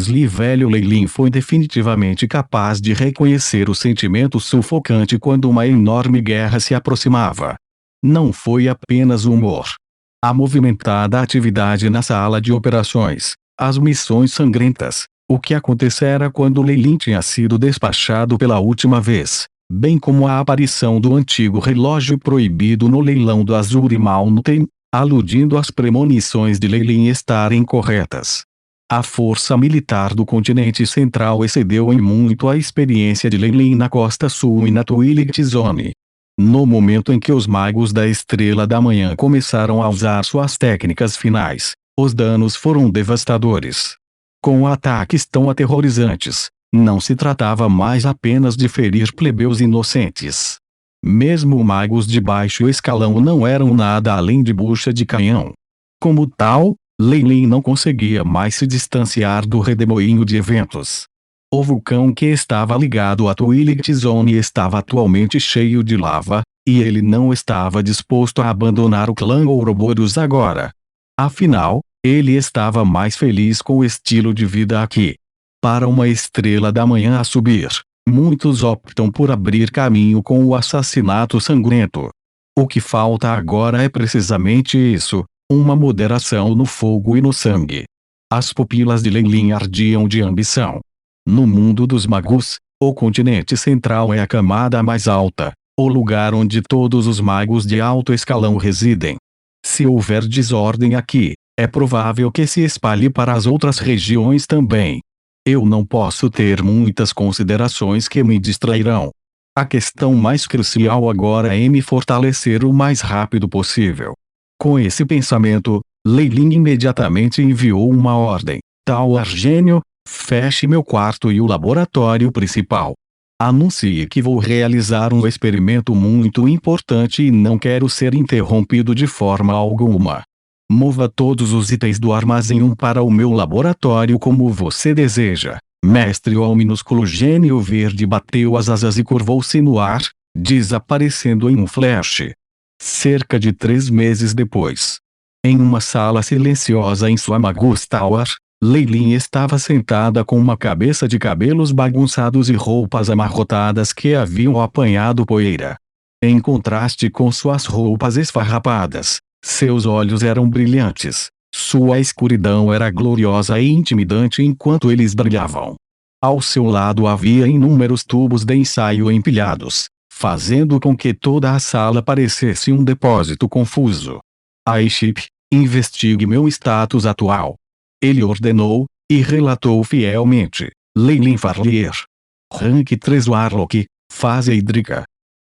Velho Leilin foi definitivamente capaz de reconhecer o sentimento sufocante quando uma enorme guerra se aproximava. Não foi apenas o humor. A movimentada atividade na sala de operações, as missões sangrentas, o que acontecera quando Leilin tinha sido despachado pela última vez, bem como a aparição do antigo relógio proibido no leilão do Azuri Mountain, aludindo às premonições de Leilin estarem corretas. A força militar do continente central excedeu em muito a experiência de Leilin na costa sul e na Twilight Zone. No momento em que os magos da Estrela da Manhã começaram a usar suas técnicas finais, os danos foram devastadores. Com ataques tão aterrorizantes, não se tratava mais apenas de ferir plebeus inocentes. Mesmo magos de baixo escalão não eram nada além de bucha de canhão. Como tal, Leilin não conseguia mais se distanciar do redemoinho de eventos. O vulcão que estava ligado à Twilight Zone estava atualmente cheio de lava, e ele não estava disposto a abandonar o clã Ouroboros agora. Afinal, ele estava mais feliz com o estilo de vida aqui. Para uma Estrela da Manhã a subir, muitos optam por abrir caminho com o assassinato sangrento. O que falta agora é precisamente isso. Uma moderação no fogo e no sangue. As pupilas de Leilin ardiam de ambição. No mundo dos magos, o continente central é a camada mais alta, o lugar onde todos os magos de alto escalão residem. Se houver desordem aqui, é provável que se espalhe para as outras regiões também. Eu não posso ter muitas considerações que me distrairão. A questão mais crucial agora é me fortalecer o mais rápido possível. Com esse pensamento, Leilin imediatamente enviou uma ordem. Tal Argênio, feche meu quarto e o laboratório principal. Anuncie que vou realizar um experimento muito importante e não quero ser interrompido de forma alguma. Mova todos os itens do armazém para o meu laboratório como você deseja. Mestre. O minúsculo gênio verde bateu as asas e curvou-se no ar, desaparecendo em um flash. Cerca de 3 meses depois, em uma sala silenciosa em sua Magus Tower, Leilin estava sentada com uma cabeça de cabelos bagunçados e roupas amarrotadas que haviam apanhado poeira. Em contraste com suas roupas esfarrapadas, seus olhos eram brilhantes, sua escuridão era gloriosa e intimidante enquanto eles brilhavam. Ao seu lado havia inúmeros tubos de ensaio empilhados, fazendo com que toda a sala parecesse um depósito confuso. Aiship, investigue meu status atual. Ele ordenou, e relatou fielmente. Leilin Farlier. Rank 3 Warlock, fase hídrica.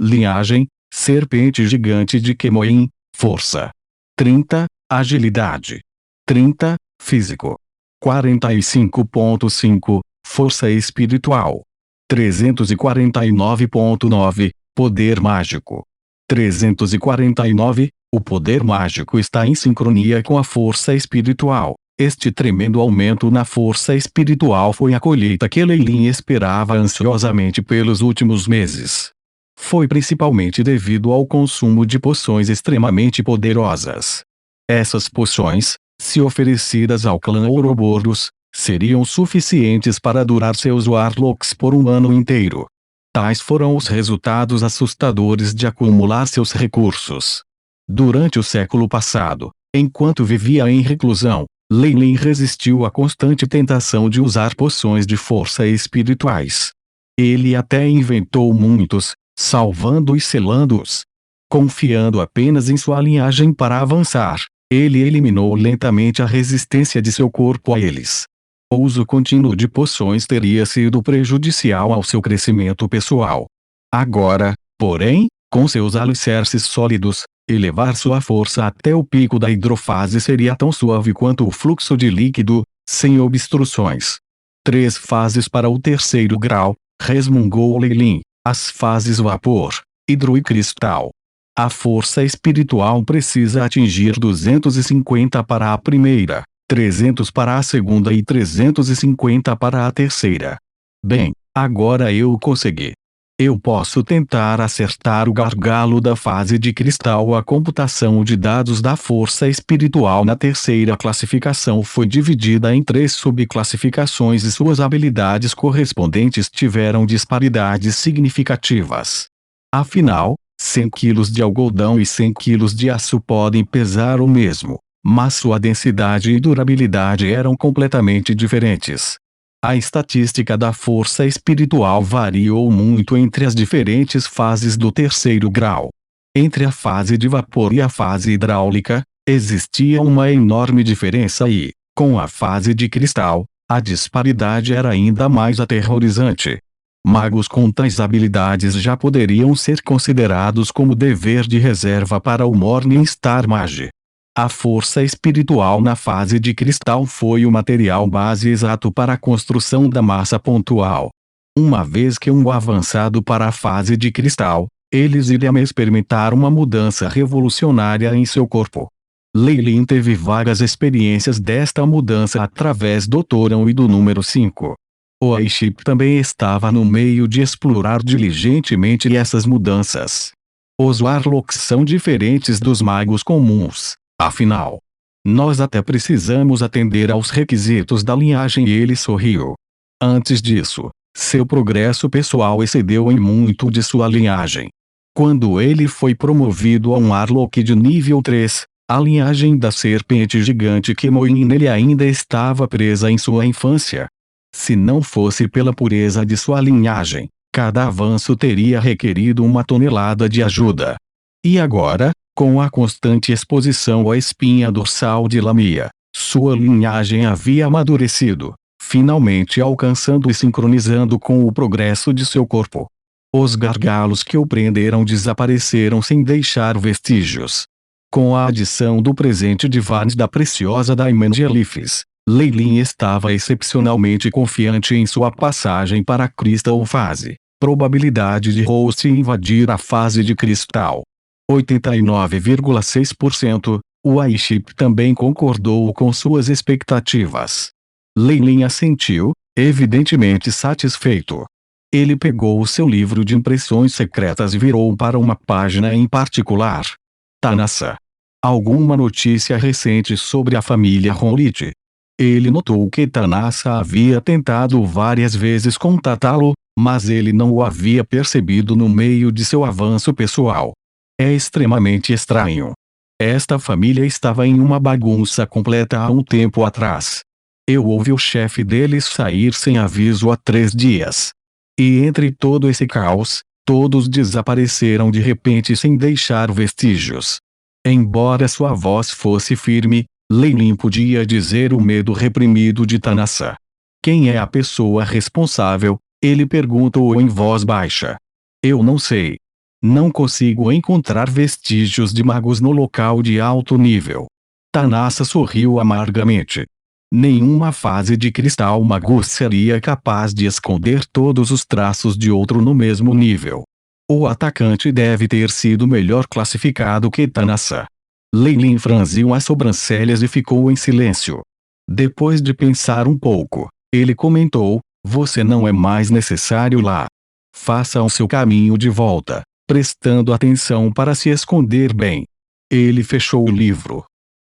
Linhagem, serpente gigante de Kemoin, força. 30, agilidade. 30, físico. 45.5, força espiritual. 349.9, poder mágico. 349, o poder mágico está em sincronia com a força espiritual. Este tremendo aumento na força espiritual foi a colheita que Leilin esperava ansiosamente pelos últimos meses. Foi principalmente devido ao consumo de poções extremamente poderosas. Essas poções, se oferecidas ao clã Ouroboros, seriam suficientes para durar seus Warlocks por um ano inteiro. Tais foram os resultados assustadores de acumular seus recursos. Durante o século passado, enquanto vivia em reclusão, Leilin resistiu à constante tentação de usar poções de força espirituais. Ele até inventou muitos, salvando e selando-os. Confiando apenas em sua linhagem para avançar, ele eliminou lentamente a resistência de seu corpo a eles. O uso contínuo de poções teria sido prejudicial ao seu crescimento pessoal. Agora, porém, com seus alicerces sólidos, elevar sua força até o pico da hidrofase seria tão suave quanto o fluxo de líquido, sem obstruções. 3 fases para o 3º grau, resmungou Leilin, as fases vapor, hidro e cristal. A força espiritual precisa atingir 250 para a primeira, 300 para a segunda e 350 para a terceira. Bem, agora eu consegui. Eu posso tentar acertar o gargalo da fase de cristal. A computação de dados da força espiritual na terceira classificação foi dividida em 3 subclassificações e suas habilidades correspondentes tiveram disparidades significativas. Afinal, 100 kg de algodão e 100 kg de aço podem pesar o mesmo, mas sua densidade e durabilidade eram completamente diferentes. A estatística da força espiritual variou muito entre as diferentes fases do terceiro grau. Entre a fase de vapor e a fase hidráulica, existia uma enorme diferença e, com a fase de cristal, a disparidade era ainda mais aterrorizante. Magos com tais habilidades já poderiam ser considerados como dever de reserva para o Morningstar Mage. A força espiritual na fase de cristal foi o material base exato para a construção da massa pontual. Uma vez que avançado para a fase de cristal, eles iriam experimentar uma mudança revolucionária em seu corpo. Leilin teve várias experiências desta mudança através do Torão e do número 5. O Aiship também estava no meio de explorar diligentemente essas mudanças. Os Warlocks são diferentes dos magos comuns. Afinal, nós até precisamos atender aos requisitos da linhagem. E ele sorriu. Antes disso, seu progresso pessoal excedeu em muito de sua linhagem. Quando ele foi promovido a um Warlock de nível 3, a linhagem da serpente gigante Kemoin nele ainda estava presa em sua infância. Se não fosse pela pureza de sua linhagem, cada avanço teria requerido uma tonelada de ajuda. E agora, com a constante exposição à espinha dorsal de Lamia, sua linhagem havia amadurecido, finalmente alcançando e sincronizando com o progresso de seu corpo. Os gargalos que o prenderam desapareceram sem deixar vestígios. Com a adição do presente de Vans da preciosa Diamond Elifes, Leilin estava excepcionalmente confiante em sua passagem para a Crystal Phase. Probabilidade de Host invadir a fase de cristal: 89,6%. O Aiship também concordou com suas expectativas. Leilin assentiu, evidentemente satisfeito. Ele pegou o seu livro de impressões secretas e virou para uma página em particular. Tanassa. Alguma notícia recente sobre a família Ronlit? Ele notou que Tanassa havia tentado várias vezes contatá-lo, mas ele não o havia percebido no meio de seu avanço pessoal. É extremamente estranho. Esta família estava em uma bagunça completa há um tempo atrás. Eu ouvi o chefe deles sair sem aviso há 3 dias. E entre todo esse caos, todos desapareceram de repente sem deixar vestígios. Embora sua voz fosse firme, Leilin podia dizer o medo reprimido de Tanassa. Quem é a pessoa responsável? Ele perguntou em voz baixa. Eu não sei. Não consigo encontrar vestígios de magos no local de alto nível. Tanassa sorriu amargamente. Nenhuma fase de cristal mago seria capaz de esconder todos os traços de outro no mesmo nível. O atacante deve ter sido melhor classificado que Tanassa. Leilin franziu as sobrancelhas e ficou em silêncio. Depois de pensar um pouco, ele comentou: você não é mais necessário lá. Faça o seu caminho de volta, prestando atenção para se esconder bem. Ele fechou o livro.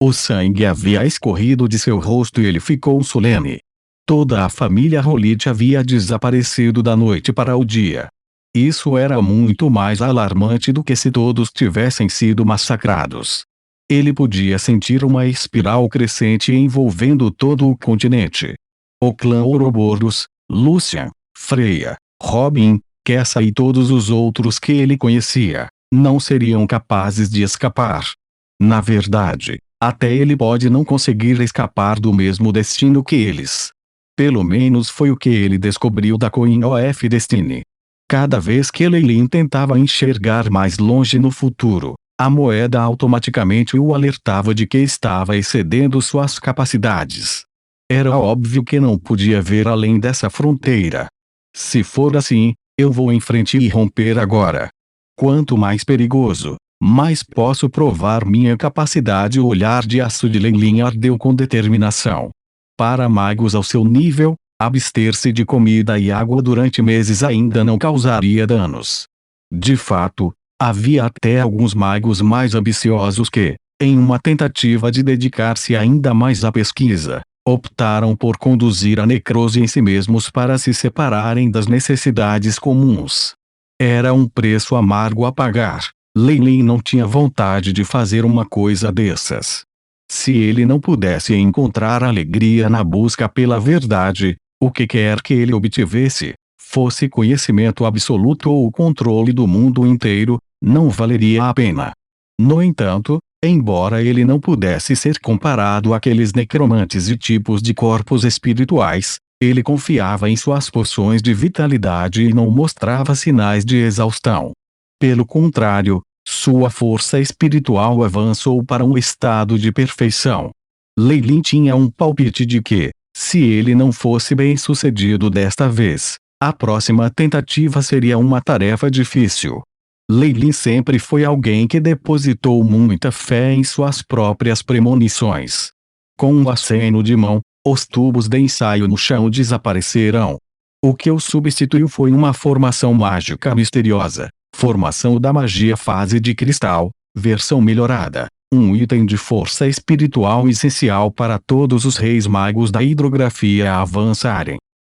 O sangue havia escorrido de seu rosto e ele ficou solene. Toda a família Ronlit havia desaparecido da noite para o dia. Isso era muito mais alarmante do que se todos tivessem sido massacrados. Ele podia sentir uma espiral crescente envolvendo todo o continente. O clã Ouroboros, Lucian, Freya, Robin, Kessa e todos os outros que ele conhecia, não seriam capazes de escapar. Na verdade, até ele pode não conseguir escapar do mesmo destino que eles. Pelo menos foi o que ele descobriu da Coin of Destiny. Cada vez que Leilin tentava enxergar mais longe no futuro, a moeda automaticamente o alertava de que estava excedendo suas capacidades. Era óbvio que não podia ver além dessa fronteira. Se for assim, eu vou em frente e romper agora. Quanto mais perigoso, mais posso provar minha capacidade. O olhar de aço de Leilin ardeu com determinação. Para magos ao seu nível, Abster-se de comida e água durante meses ainda não causaria danos. De fato, havia até alguns magos mais ambiciosos que, em uma tentativa de dedicar-se ainda mais à pesquisa, optaram por conduzir a necrose em si mesmos para se separarem das necessidades comuns. Era um preço amargo a pagar. Leilin não tinha vontade de fazer uma coisa dessas. Se ele não pudesse encontrar alegria na busca pela verdade, o que quer que ele obtivesse, fosse conhecimento absoluto ou o controle do mundo inteiro, não valeria a pena. No entanto, embora ele não pudesse ser comparado àqueles necromantes e tipos de corpos espirituais, ele confiava em suas poções de vitalidade e não mostrava sinais de exaustão. Pelo contrário, sua força espiritual avançou para um estado de perfeição. Leilin tinha um palpite de que, se ele não fosse bem-sucedido desta vez, a próxima tentativa seria uma tarefa difícil. Leilin sempre foi alguém que depositou muita fé em suas próprias premonições. Com um aceno de mão, os tubos de ensaio no chão desaparecerão. O que o substituiu foi uma formação mágica misteriosa, formação da magia fase de cristal, versão melhorada, um item de força espiritual essencial para todos os reis magos da hidrografia a avançarem.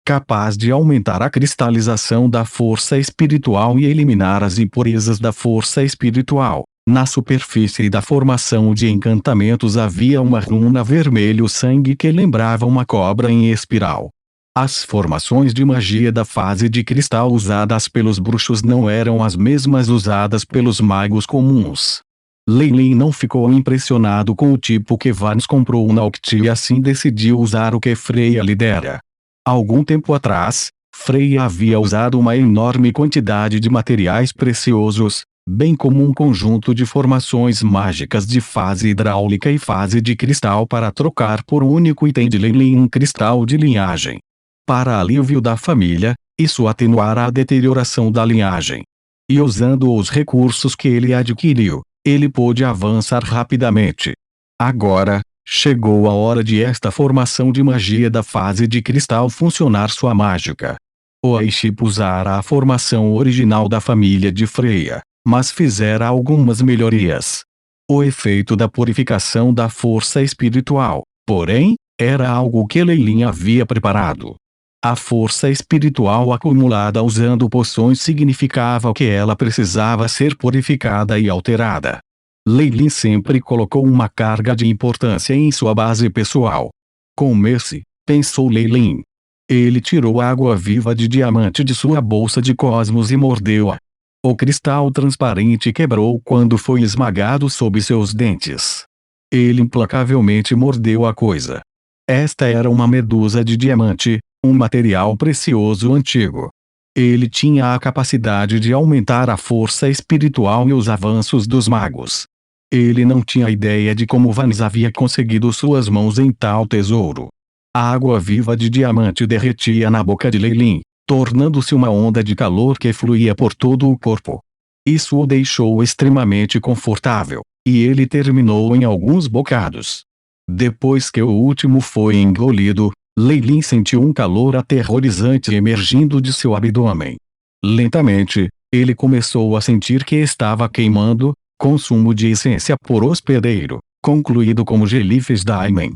Capaz de aumentar a cristalização da força espiritual e eliminar as impurezas da força espiritual. Na superfície da formação de encantamentos havia uma runa vermelho sangue que lembrava uma cobra em espiral. As formações de magia da fase de cristal usadas pelos bruxos não eram as mesmas usadas pelos magos comuns. Leilin não ficou impressionado com o tipo que Vance comprou na Octi e assim decidiu usar o que Freya lhe dera. Algum tempo atrás, Freya havia usado uma enorme quantidade de materiais preciosos, bem como um conjunto de formações mágicas de fase hidráulica e fase de cristal para trocar por um único item de Leilin, um cristal de linhagem. Para alívio da família, isso atenuara a deterioração da linhagem. E usando os recursos que ele adquiriu, ele pôde avançar rapidamente. Agora, chegou a hora de esta formação de magia da fase de cristal funcionar sua mágica. O Aiship usara a formação original da família de Freya, mas fizera algumas melhorias. O efeito da purificação da força espiritual, porém, era algo que Leilin havia preparado. A força espiritual acumulada usando poções significava que ela precisava ser purificada e alterada. Leilin sempre colocou uma carga de importância em sua base pessoal. Come-se, pensou Leilin. Ele tirou água viva de diamante de sua bolsa de cosmos e mordeu-a. O cristal transparente quebrou quando foi esmagado sob seus dentes. Ele implacavelmente mordeu a coisa. Esta era uma medusa de diamante, um material precioso antigo. Ele tinha a capacidade de aumentar a força espiritual e os avanços dos magos. Ele não tinha ideia de como Vance havia conseguido suas mãos em tal tesouro. A água viva de diamante derretia na boca de Leilin, tornando-se uma onda de calor que fluía por todo o corpo. Isso o deixou extremamente confortável, e ele terminou em alguns bocados. Depois que o último foi engolido, Leilin sentiu um calor aterrorizante emergindo de seu abdômen. Lentamente, ele começou a sentir que estava queimando, consumo de essência por hospedeiro, concluído como Gelifes Daimon.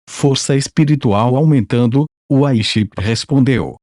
Força espiritual aumentando, o Aiship respondeu.